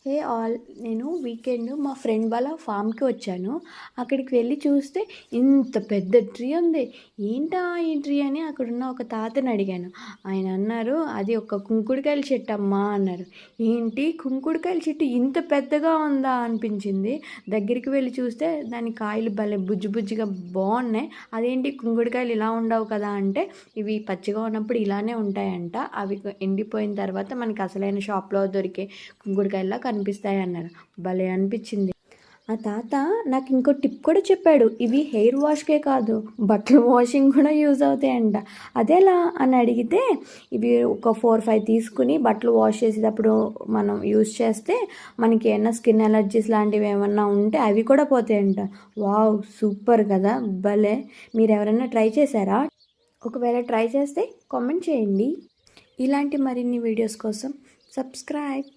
Hey all, నేను weekend మా friend వాళ్ళ ఫామ్కి వచ్చాను. అక్కడికి వెళ్ళి చూస్తే ఇంత పెద్ద ట్రీ ఉంది. ఏంటా ఈ ట్రీ అని అక్కడున్న ఒక తాతని అడిగాను. ఆయన అన్నారు, అది ఒక కుంకుడుకాయల చెట్టు అమ్మా అన్నారు. ఏంటి కుంకుడుకాయల చెట్టు ఇంత పెద్దగా ఉందా అనిపించింది. దగ్గరికి వెళ్ళి చూస్తే దాని కాయలు భలే బుజ్జి బుజ్జిగా బాగున్నాయి. అదేంటి కుంకుడుకాయలు ఇలా ఉండవు కదా అంటే, ఇవి పచ్చిగా ఉన్నప్పుడు ఇలానే ఉంటాయంట. అవి ఎండిపోయిన తర్వాత మనకి అసలైన షాప్లో దొరికే కుంకుడుకాయలా కనిపిస్తాయి అన్నారు. భలే అనిపించింది. ఆ తాత నాకు ఇంకో టిప్ కూడా చెప్పాడు. ఇవి హెయిర్ వాష్కే కాదు, బట్టలు వాషింగ్ కూడా యూజ్ అవుతాయంట. అదేలా అని అడిగితే, ఇవి ఒక 4-5 తీసుకుని బట్టలు వాష్ చేసేటప్పుడు మనం యూజ్ చేస్తే మనకి ఏమైనా స్కిన్ ఎలర్జీస్ లాంటివి ఏమన్నా ఉంటే అవి కూడా పోతాయంట. వావ్, సూపర్ కదా, భలే. మీరు ఎవరైనా ట్రై చేశారా? ఒకవేళ ట్రై చేస్తే కామెంట్ చేయండి. ఇలాంటి మరిన్ని వీడియోస్ కోసం సబ్స్క్రైబ్.